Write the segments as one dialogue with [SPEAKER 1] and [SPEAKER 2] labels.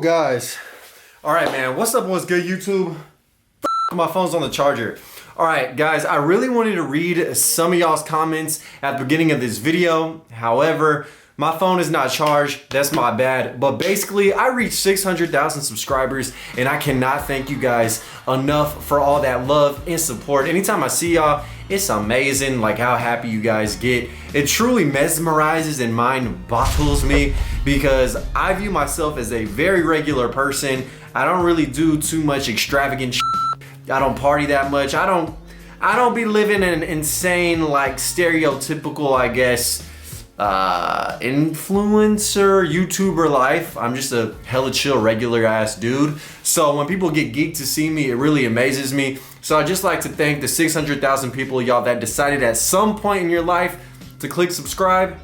[SPEAKER 1] Guys. All right, man. What's up? What's good, YouTube? My phone's on the charger. All right, guys. I really wanted to read some of y'all's comments at the beginning of this video. However, my phone is not charged. That's my bad. But basically, I reached 600,000 subscribers, and I cannot thank you guys enough for all that love and support. Anytime I see y'all, it's amazing, like how happy you guys get. It truly mesmerizes and mind boggles me because I view myself as a very regular person. I don't really do too much extravagant shit. I don't party that much. I don't be living an insane, like stereotypical, I guess, influencer, YouTuber life. I'm just a hella chill, regular ass dude. So when people get geeked to see me, it really amazes me. So I'd just like to thank the 600,000 people, y'all, that decided at some point in your life to click subscribe.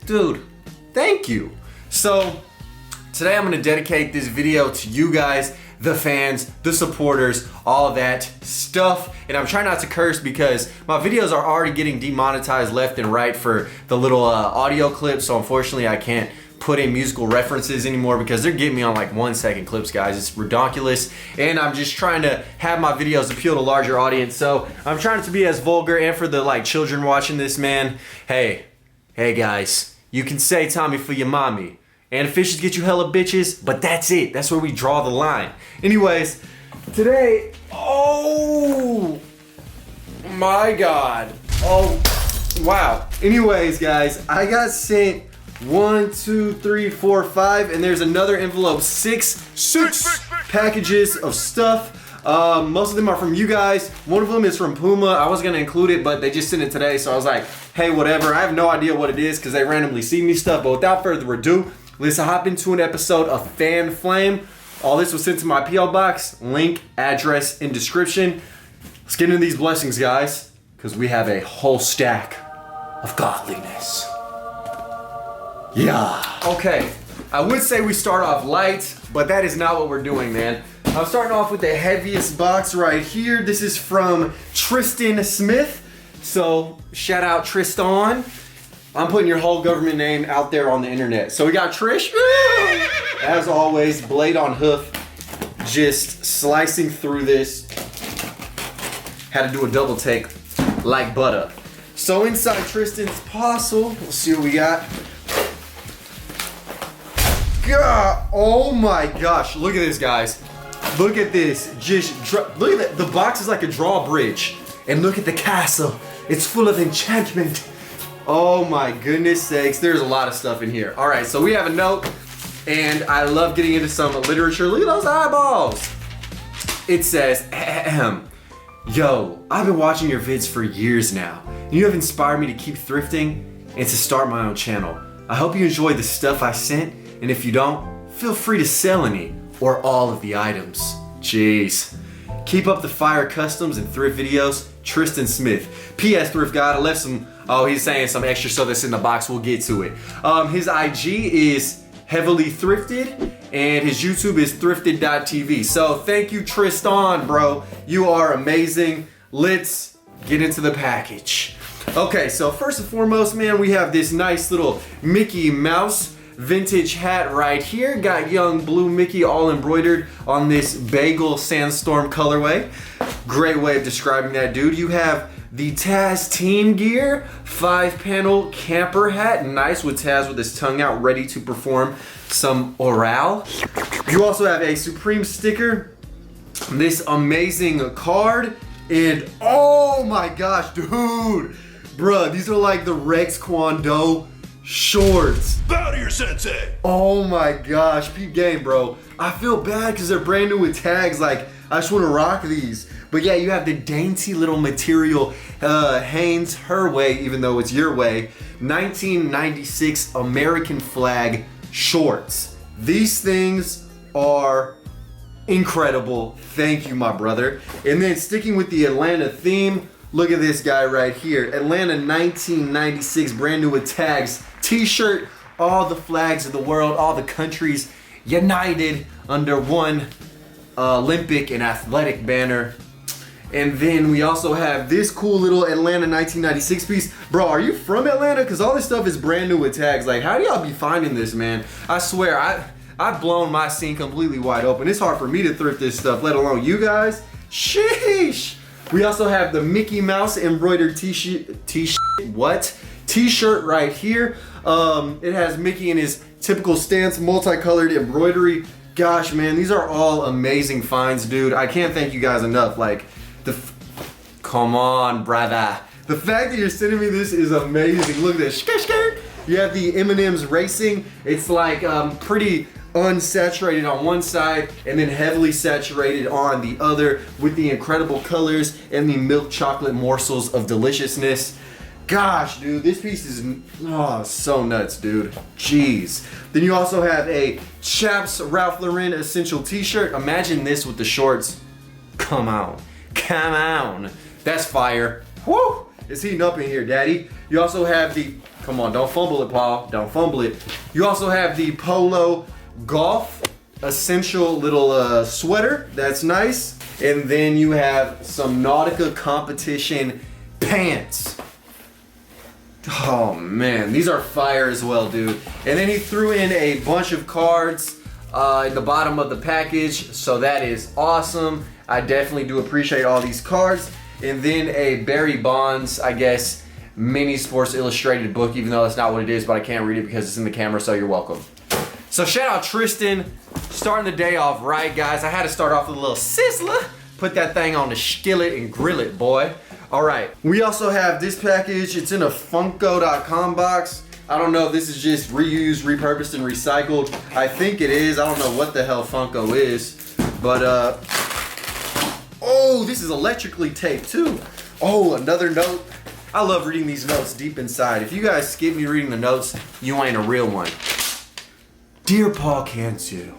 [SPEAKER 1] Dude, thank you. So today I'm gonna dedicate this video to you guys, the fans, the supporters, all that stuff. And I'm trying not to curse because my videos are already getting demonetized left and right for the little audio clips. So unfortunately I can't put in musical references anymore because they're getting me on like 1 second clips, guys. It's ridiculous. And I'm just trying to have my videos appeal to a larger audience. So I'm trying to be as vulgar, and for the like children watching this, man, hey guys, you can say Tommy for your mommy. And fishes get you hella bitches, but that's it. That's where we draw the line. Anyways, today, oh my God. Oh, wow. Anyways, guys, I got sent 1, 2, 3, 4, 5, and there's another envelope, six packages of stuff. Most of them are from you guys. One of them is from Puma. I was gonna include it, but they just sent it today, so I was like, hey, whatever. I have no idea what it is because they randomly see me stuff, but without further ado, let's hop into an episode of Fan Flame. All this was sent to my P.O. box. Link, address in description. Let's get into these blessings, guys, because we have a whole stack of godliness. Yeah. Okay, I would say we start off light, but that is not what we're doing, man. I'm starting off with the heaviest box right here. This is from Tristan Smith. So shout out Tristan. I'm putting your whole government name out there on the internet. So we got Trish. As always, blade on hoof. Just slicing through this. Had to do a double take like butter. So inside Tristan's parcel, let's see what we got. God, oh my gosh, look at this, guys. Look at this. Look at that. The box is like a drawbridge. And look at the castle. It's full of enchantment. Oh my goodness sakes, there's a lot of stuff in here. All right, so we have a note, and I love getting into some literature. Look at those eyeballs. It says, yo, I've been watching your vids for years now. You have inspired me to keep thrifting and to start my own channel. I hope you enjoy the stuff I sent, and if you don't, feel free to sell any or all of the items. Jeez. Keep up the fire customs and thrift videos, Tristan Smith. P.S. Thrift God, I left some, oh, he's saying some extra stuff that's in the box. We'll get to it. His IG is heavily thrifted, and his YouTube is thrifted.tv. So thank you, Tristan, bro. You are amazing. Let's get into the package. Okay, so first and foremost, man, we have this nice little Mickey Mouse vintage hat right here. Got young blue Mickey all embroidered on this bagel sandstorm colorway. Great way of describing that, dude. You have the Taz Team Gear 5-panel camper hat. Nice, with Taz with his tongue out, ready to perform some oral. You also have a Supreme sticker, this amazing card, and oh my gosh, dude. Bruh, these are like the Rex Kwon Do shorts.
[SPEAKER 2] Bow to your sensei.
[SPEAKER 1] Oh my gosh, peep game, bro. I feel bad because they're brand new with tags. Like, I just want to rock these. But yeah, you have the dainty little material Hanes her way, even though it's your way. 1996 American flag shorts. These things are incredible. Thank you, my brother. And then sticking with the Atlanta theme, look at this guy right here. Atlanta 1996, brand new with tags. T-shirt, all the flags of the world, all the countries united under one Olympic and athletic banner. And then we also have this cool little Atlanta 1996 piece. Bro, are you from Atlanta? Because all this stuff is brand new with tags. Like, how do y'all be finding this, man? I swear, I've blown my scene completely wide open. It's hard for me to thrift this stuff, let alone you guys. Sheesh. We also have the Mickey Mouse embroidered t-shirt right here. It has Mickey in his typical stance, multicolored embroidery. Gosh, man, these are all amazing finds, dude. I can't thank you guys enough. Like, come on, brother. The fact that you're sending me this is amazing. Look at this. You have the M&M's Racing. It's like pretty unsaturated on one side and then heavily saturated on the other with the incredible colors and the milk chocolate morsels of deliciousness. Gosh, dude, this piece is so nuts, dude. Jeez. Then you also have a Chaps Ralph Lauren Essential t-shirt. Imagine this with the shorts. Come on. Come on. That's fire. Woo! It's heating up in here, daddy. You also have the, come on, don't fumble it, Paul. Don't fumble it. You also have the Polo Golf Essential little sweater. That's nice. And then you have some Nautica competition pants. Oh man, these are fire as well, dude. And then he threw in a bunch of cards in the bottom of the package, so that is awesome. I definitely do appreciate all these cards. And then a Barry Bonds, I guess, mini Sports Illustrated book, even though that's not what it is, but I can't read it because it's in the camera, so you're welcome. So shout out Tristan, starting the day off right, guys. I had to start off with a little sizzler. Put that thing on the skillet and grill it, boy. All right, we also have this package. It's in a Funko.com box. I don't know if this is just reused, repurposed, and recycled. I think it is. I don't know what the hell Funko is, but oh, this is electrically taped too. Oh, another note. I love reading these notes deep inside. If you guys skip me reading the notes, you ain't a real one. Dear Paul Cantu,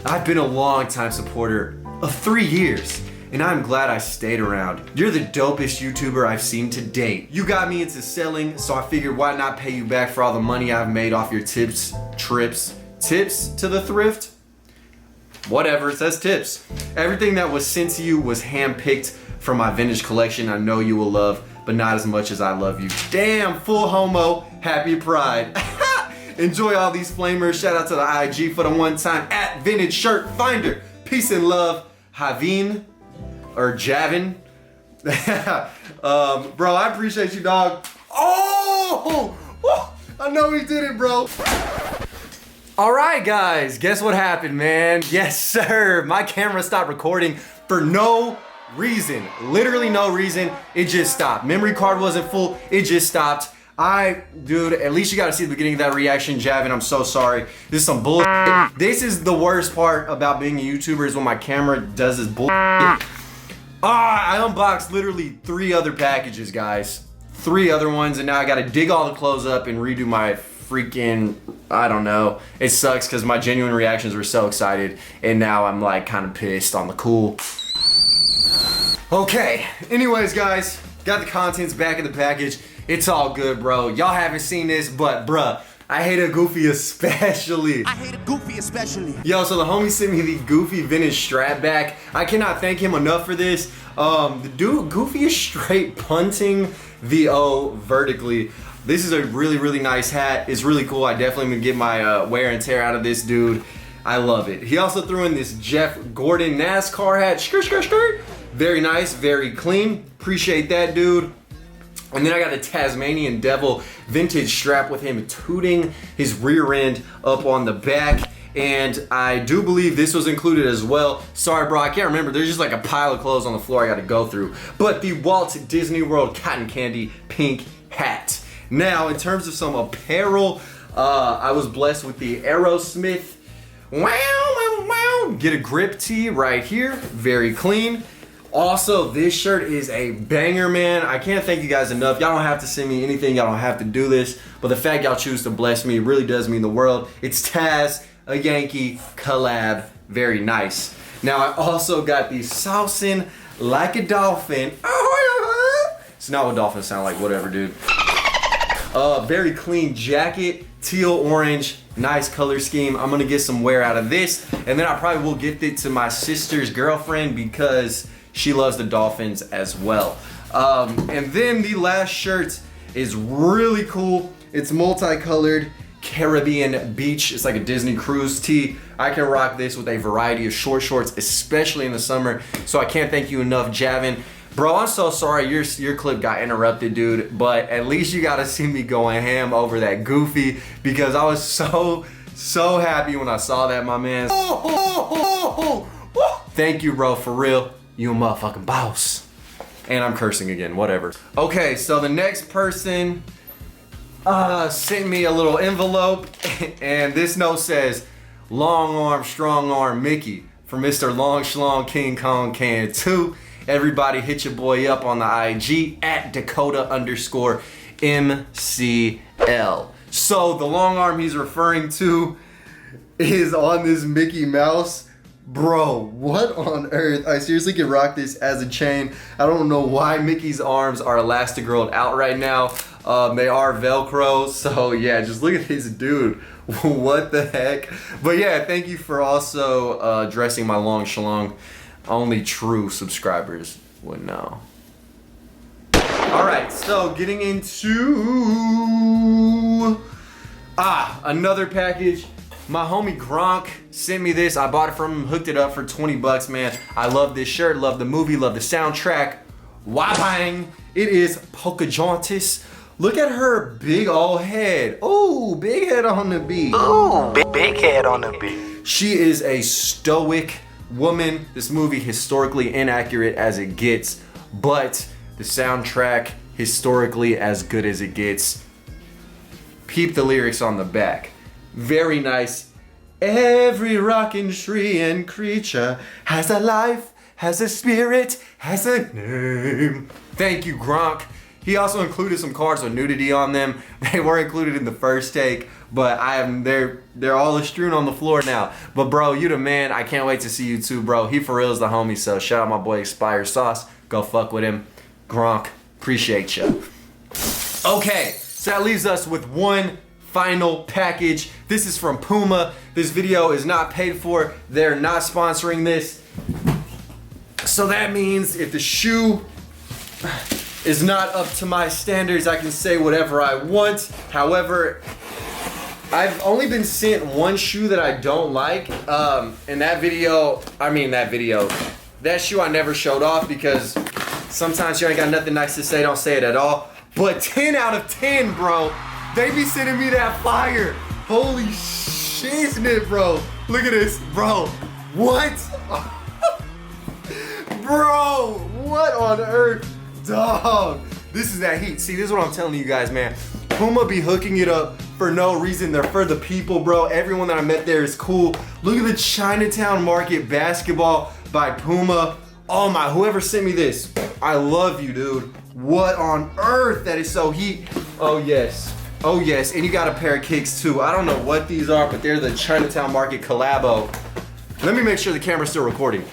[SPEAKER 1] I've been a long-time supporter of 3 years, and I'm glad I stayed around. You're the dopest YouTuber I've seen to date. You got me into selling, so I figured why not pay you back for all the money I've made off your tips to the thrift? Whatever, it says tips. Everything that was sent to you was handpicked from my vintage collection I know you will love, but not as much as I love you. Damn, full homo, happy pride. Enjoy all these flamers. Shout out to the IG for the one time at Vintage Shirt Finder. Peace and love, Javin or Javin. Bro, I appreciate you, dog. Oh, I know he did it, bro. All right, guys, guess what happened, man? Yes, sir. My camera stopped recording for no reason. Literally no reason. It just stopped. Memory card wasn't full. It just stopped. Dude, at least you got to see the beginning of that reaction, Javin. I'm so sorry. This is some bullshit. This is the worst part about being a YouTuber is when my camera does this bullshit. I unboxed literally 3 other packages, guys. 3 other ones, and now I got to dig all the clothes up and redo my freaking, I don't know. It sucks because my genuine reactions were so excited, and now I'm like kind of pissed on the cool. Okay, anyways, guys, got the contents back in the package. It's all good, bro. Y'all haven't seen this, but bruh, I hate a Goofy especially. I hate a Goofy especially. Yo, so the homie sent me the Goofy vintage strap back. I cannot thank him enough for this. The dude, Goofy is straight punting the O vertically. This is a really, really nice hat. It's really cool. I definitely gonna get my wear and tear out of this dude. I love it. He also threw in this Jeff Gordon NASCAR hat. Skirt, skirt, skirt. Very nice, very clean. Appreciate that, dude. And then I got a Tasmanian Devil vintage strap with him tooting his rear end up on the back. And I do believe this was included as well. Sorry, bro, I can't remember. There's just like a pile of clothes on the floor I gotta go through. But the Walt Disney World cotton candy pink hat. Now, in terms of some apparel, I was blessed with the Aerosmith Get a Grip tee right here. Very clean. Also, this shirt is a banger, man. I can't thank you guys enough. Y'all don't have to send me anything. Y'all don't have to do this. But the fact y'all choose to bless me really does mean the world. It's Taz, a Yankee collab. Very nice. Now, I also got the Saucin' Like a Dolphin. It's not what dolphins sound like. Whatever, dude. Very clean jacket. Teal orange. Nice color scheme. I'm going to get some wear out of this. And then I probably will gift it to my sister's girlfriend because she loves the Dolphins as well. And then the last shirt is really cool. It's multicolored Caribbean beach. It's like a Disney cruise tee. I can rock this with a variety of short shorts, especially in the summer. So I can't thank you enough, Javin. Bro, I'm so sorry your clip got interrupted, dude. But at least you got to see me going ham over that Goofy, because I was so happy when I saw that, my man. Thank you, bro, for real. You a motherfucking boss. And I'm cursing again, whatever. Okay, so the next person sent me a little envelope, and this note says, long arm, strong arm Mickey from Mr. Long Schlong King Kong Cantu. Everybody hit your boy up on the IG at Dakota_MCL. So the long arm he's referring to is on this Mickey Mouse. Bro, what on earth? I seriously could rock this as a chain. I don't know why Mickey's arms are elastigirled out right now. They are Velcro, so yeah, just look at this dude. What the heck? But yeah, thank you for also dressing my long shalong. Only true subscribers would know. Alright, so getting into another package. My homie Gronk sent me this. I bought it from him, hooked it up for 20 bucks, man. I love this shirt, love the movie, love the soundtrack. Wah-bang! It is Pocahontas. Look at her big old head. Oh, big head on the beat.
[SPEAKER 2] Ooh, big head on the beat.
[SPEAKER 1] She is a stoic woman. This movie historically inaccurate as it gets, but the soundtrack historically as good as it gets. Peep the lyrics on the back. Very nice. Every rockin' tree and creature has a life, has a spirit, has a name. Thank you, Gronk. He also included some cards with nudity on them. They were included in the first take, but they're all strewn on the floor now. But bro, you the man. I can't wait to see you too, bro. He for real is the homie, so shout out my boy Expire Sauce. Go fuck with him. Gronk, appreciate you. Okay, so that leaves us with one final package. This is from Puma. This video is not paid for. They're not sponsoring this. So that means if the shoe is not up to my standards, I can say whatever I want. However, I've only been sent one shoe that I don't like. And that shoe I never showed off, because sometimes you ain't got nothing nice to say, don't say it at all. But 10 out of 10, bro. They be sending me that fire. Holy shiznit, bro. Look at this, bro. What? Bro, what on earth? Dog. This is that heat. See, this is what I'm telling you guys, man. Puma be hooking it up for no reason. They're for the people, bro. Everyone that I met there is cool. Look at the Chinatown Market basketball by Puma. Oh my, whoever sent me this, I love you, dude. What on earth? That is so heat. Oh yes. Oh yes, and you got a pair of kicks too. I don't know what these are, but they're the Chinatown Market collabo. Let me make sure the camera's still recording.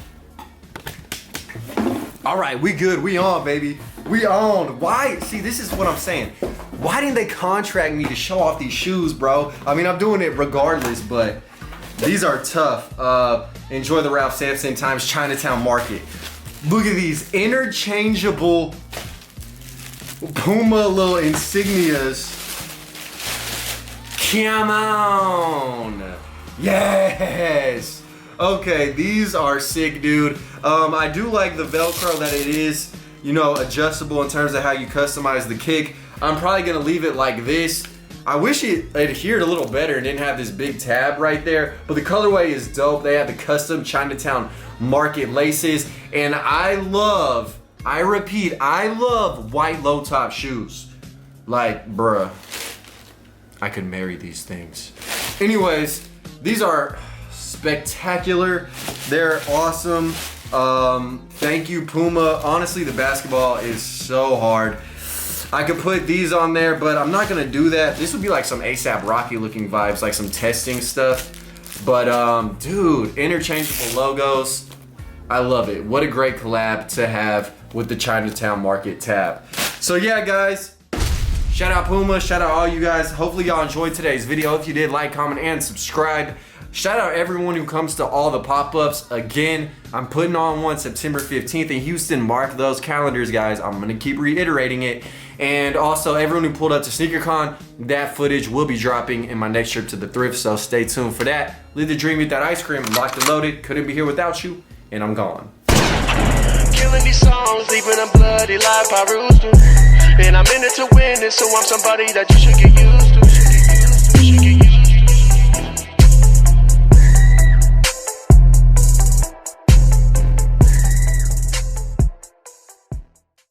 [SPEAKER 1] All right, we good, we on, baby. We on. Why? See, this is what I'm saying. Why didn't they contract me to show off these shoes, bro? I mean, I'm doing it regardless, but these are tough. Enjoy the Ralph Sampson times Chinatown Market. Look at these interchangeable Puma little insignias. Come on. Yes. Okay, these are sick, dude. I do like the Velcro that it is, you know, adjustable in terms of how you customize the kick. I'm probably gonna leave it like this. I wish it adhered a little better and didn't have this big tab right there, but the colorway is dope. They have the custom Chinatown Market laces, and I repeat, I love white low top shoes. Like, bruh, I could marry these things. Anyways, these are spectacular. They're awesome. Thank you, Puma. Honestly, the basketball is so hard. I could put these on there, but I'm not gonna do that. This would be like some ASAP Rocky looking vibes, like some testing stuff. But dude, interchangeable logos. I love it. What a great collab to have with the Chinatown Market tab. So yeah, guys, shout out Puma, shout out all you guys. Hopefully y'all enjoyed today's video. If you did, like, comment, and subscribe. Shout out everyone who comes to all the pop-ups. Again, I'm putting on one September 15th in Houston. Mark those calendars, guys. I'm gonna keep reiterating it. And also everyone who pulled up to SneakerCon, that footage will be dropping in my next trip to the thrift, so stay tuned for that. Live the dream, eat that ice cream. I'm locked and loaded. Couldn't be here without you, and I'm gone.
[SPEAKER 3] Killing these songs, leaving a bloody life I roost to. And I'm in it to win it, so I'm somebody that you should get used to.